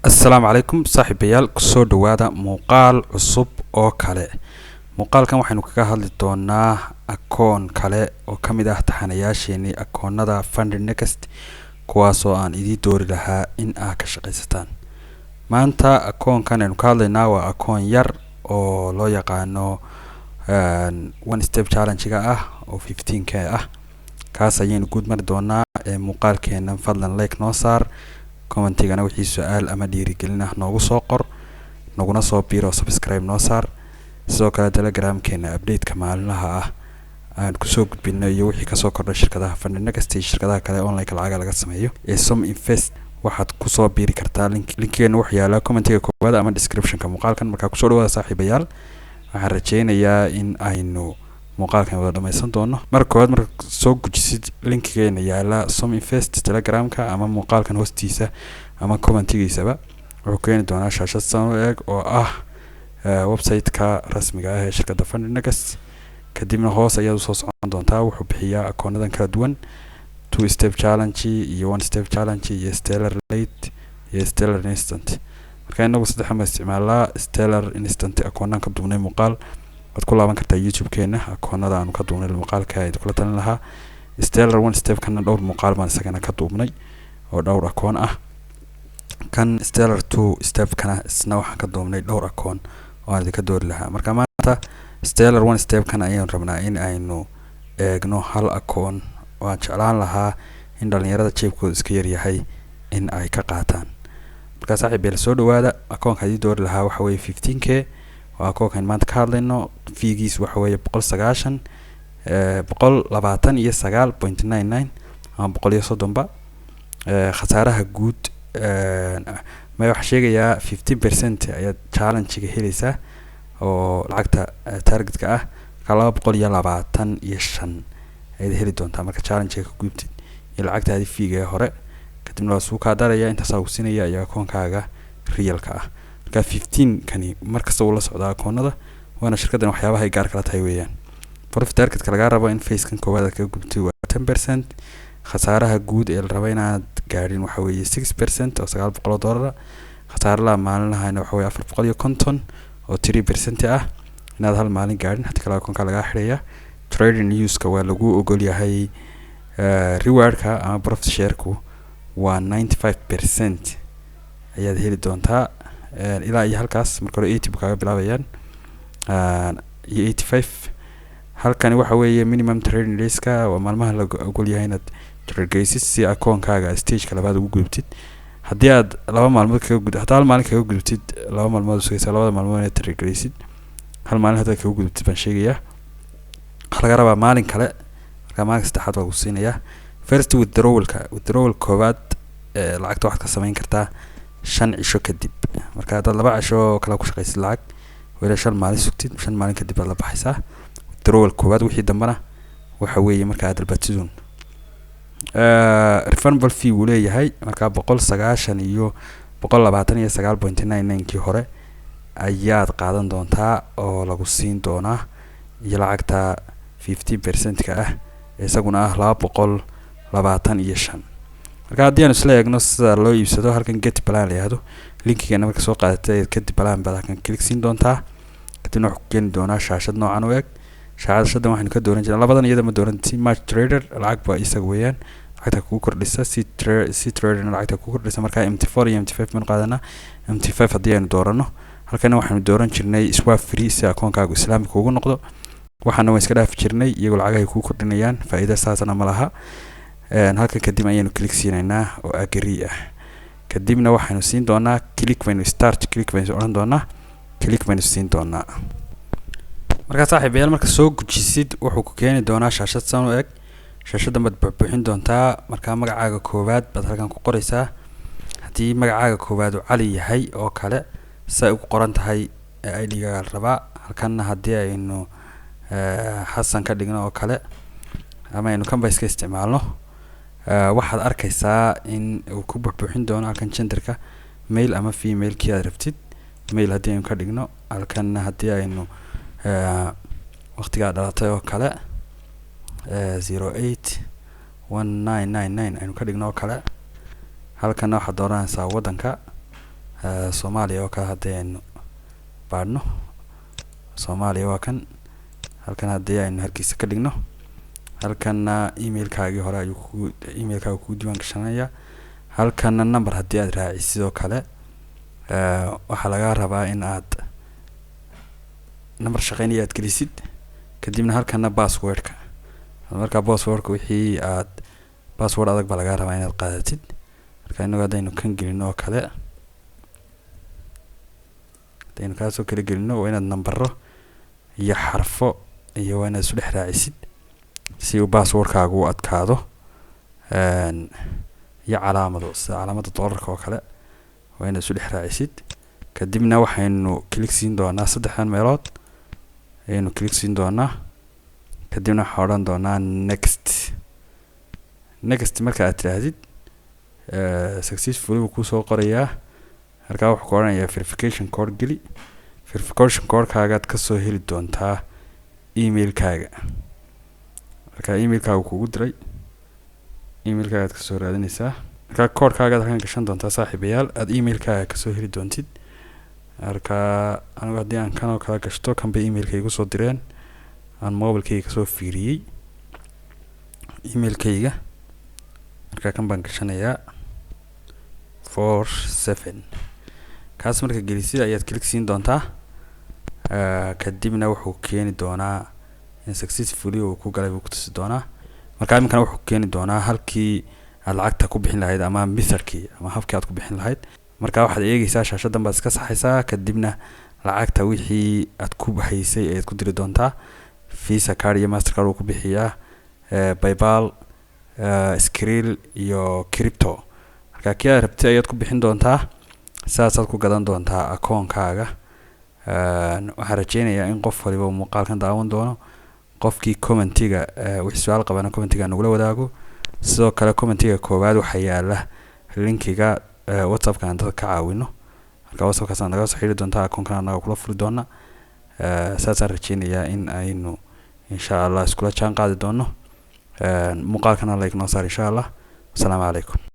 السلام عليكم صاحبيال kusoo dhawaada muuqaal cusub oo kale muuqaalkan waxaynu kaga hadli doonaa akoon kale oo kamid ah taxanayaasheenii akoonada FundNext kuwaas oo aan idin doori lahaa in aad ka shaqaysataan maanta akoonkan aynu ka hadlaynaa waa akoon yar oo loo yaqaano one step challenge-ga ah oo 15k ah kaas ayaynu guud mari doonaa muuqaalkeena fadlan like noo saar commentigana wixii su'aal ama dhiirigelin ah noogu soo qor naguna soo biiro subscribe noo saar sidoo kale telegramkeena update-ka maalinlaha ah aan ku soo gudbino iyo wixii ka soo kordhay shirkadaha FundNext iyo shirkadaha kale online lacag laga sameeyo ee Some Invest waxaad ku soo biiri kartaa linkigeena wuxuu yaalaa commentiga koowaad ama description-ka muuqaalkan marka ku soo dhawaada saaxiibayaal waxaan rajaynayaa in aynu muuqaalkan wada dhamaysan doono marka soo gujisid linkigeena yaala Some Invest telegramka ama muuqaalkan hoostiisa ama commentigiisaba wuxuu keeni doonaa shaashad saan eeg oo ah website-ka rasmiga ah ee shirkadda FundNext kadibna hoos ayaad soo socon doontaa wuxuu bixiyaa akoonadan kala duwan 2 step challenge iyo 1 step challenge iyo stellar late iyo stellar instant marka inagu saddex ma isticmaalaa stellar instant akoonan ka duubnay muuqaal waad ku laaban kartaa YouTube-keena akoonada aanu ka duubnay muuqaalka ay kula talin lahaa stellar one step kana dhowr muuqaal baan isagana ka duubnay oo dhowr akoon ah kan stellar two step kana isna waxaan ka duubnay dhowr akoon oo aan idinka doori lahaa marka maanta stellar one step kana ayaan rabnaa in aynu eegno hal akoon oo aan jeclaan lahaa in dhalinyarada jeebkooda iska yar yahay in ay ka qaataan marka saaxiibayaal soo dhawaada akoonka idin doori lahaa waxa weeye 15k akoonkan maanta ka hadlayno fiigiis waxa weeye 190 129.99 ama 130 ba khasaaraha guud ma wax sheegaya 15% ayaa challenge-ga helaysa oo lacagta target-ka ah ka 225 ay heli doontaa marka challenge-ga ka gudubtid iyo lacagtaadi fiiga hore kadibna waa suuqa daraya inta soo siinaya ayaa akoonkaaga real-ka ah 15 kani markasta uu la socdaa akoonada waana shirkaddan waxyaabaha ay gaar kala tahay weeyaan profit target-ka laga rabo in face-kan koowaad ka gudubtay waa 10% khasaaraha guud ee la rabo inaad gaadhin waxa weeye 6% oo $900 khasaaraha maalinlahaana waxa weeye 450 oo 3% ah inaad hal maalin gaadhin hadii kala akoonka laga xiraya trading news-ka waa lagu ogol yahay reward-ka ama profit share-ku waa 95% ayaad heli doontaa ilaa iyo halkaas marka hore 80 kaga bilaabayaan iyo 85 halkani waxa weeye minimum trading days-ka waa maalmaha la ogol yahay inaad trade geysid si akoonkaaga stage-ka labaad ugu gudubtid haddii aad laba maalmood kaga gudubtid haddii hal maalin kaga gudubtid laba maalmood sugaysaa labada maalmood inaad trade geysid hal maalin hadda kaga gudubtid baan sheegayaa waxa laga rabaa maalin kale marka maalin saddexaad waa ku siinayaa first withdrawal koowaad lacagta waxaad ka samayn kartaa 5 cisho kadib marka hadaad 2 cisho kala ku shaqaysid lacag wala 5 maalin sugtid 5 maalin kadib aad la baxaysaa withdrawal koowaad wixii dambana waxa weeye marka aad dalbatidun refundable fee uu leeyahay marka 190 iyo 129.99 kii hore ayaad qaadan doontaa oo lagu siin doonaa iyo lacagta 50% ka ah isaguna ah 225 marka haddii aan isla eegno sida loo iibsado halkan get plan la yiraahdo linkigeena marka soo qaadatay get plan baad halkan click siin doontaa kadibna wuxuu keeni doonaa shaashad noocan u eg shaashaddan waxaynu ka dooran jirnaa labadan iyada ma doorantii match trader lacag baa isaga weeyaan lacagta kugu kordhisa si trader lacagta kugu kordhisa marka MT4 iyo MT5 man qaadana MT5 haddii aynu doorano halkan waxaynu dooran jirnay swap free si akoonkaagu islaamka ugu noqdo waxaana waan iska dhaafi jirnay iyagoo lacagaha kugu kordhinayaan faa'iido saasana ma laha halkan kadib ayaynu click siinaynaa oo agree ah kadibna waxaanu siin doonaa click baynu oran doonaa click baynu siin doonaa marka saaxiibayaal marka soo gujisid wuxuu ku keeni doonaa shaashad saan u eg shaashaddan baad buuxin doontaa marka magacaaga koowaad baad halkan ku qoraysaa haddii magacaaga koowaad uu cali yahay oo kale say ugu qoran tahay ID-ga rabaa halkanna haddii aynu xasan ka dhigno oo kale ama aynu kanba iska isticmaalno waxaad arkaysaa in uu ku buuxin doono halkan genderka male ama female kii aad rabtid male haddii aynu ka dhigno halkanna haddii aynu waqtiga dhalatay oo kale 081999 aynu ka dhigno oo kale halkan waxaad dooranaysaa wadanka Soomaaliya oo kale haddii aynu baadhno Soomaaliya waa kan halkan haddii aynu hargeysa ka dhigno halkanna emailkaagii hore ayuu ku emailkaaga ku diiwaan gashanaya halkanna number haddii aad raacisid sidoo kale waxaa laga rabaa in aad number shaqeynaya aad gelisid kadibna halkanna passwordka marka passwordka wixii aad password adag baa laga rabaa inaad qaadatid marka inagu haddaynu kan gelino oo kale haddaynu kaasoo kale gelino waa inaad nambaro iyo xarfo iyo waa inaad isu dhex raacisid si uu passwordkaagu u adkaado iyo calaamado sida calaamada dollarka oo kale waa inaad isu dhex raacisid kadibna waxaynu click siin doonaa saddexdan meelood ayaynu click siin doonaa kadibna waxaan odhan doonaa next marka aad tidhaahdid successfully wuu kusoo qorayaa halkaa wuxuu ku odhanayaa verification code geli verification codekaagaad kasoo heli doontaa emailkaaga marka emailkaaga kugu diray emailkaagaad kasoo raadinaysaa marka codekaagaad halkan gashan doontaa saaxiibayaal aad emailkaaga kasoo heli doontid marka anigu haddii aan kan oo kala gashto kan bay emailkayga soo direen aan mobilkayga kasoo fiiriyey emailkayga marka kan baan gashanayaa 47 kaas marka gelisid ayaad click siin doontaa kadibna wuxuu keeni doonaa in successfully uu ku galay uu ku tusi doonaa marka iminkana wuxuu keeni doonaa halkii aad lacagta ku bixin lahayd ama methodkii ama habkii aad ku bixin lahayd marka waxaad eegaysaa shaashadan baad iska saxaysaa kadibna lacagta wixii aad ku haysay ayaad ku diri doontaa Visa card iyo Mastercard uu ku bixiyaa PayPal Skrill iyo crypto marka kii aad rabtay ayaad ku bixin doontaa saasaad ku gadan doontaa akoonkaaga waxaan rajeynayaa in qof waliba uu muuqaalkan daawan doono qofkii commentiga wixii su'aal qabana commentiga nagula wadaago sidoo kale commentiga koowaad waxa yaala linkiga WhatsApp-ka aan dadka ka caawino marka WhatsApp-kaas naga soo xiriiri doontaa akoonkan naga kula furi doona saasaan rajeynayaa in aynu insha Allah iskula jaan qaadi doono muuqaalkana like noo saar insha Allah. Assalaamu calaykum.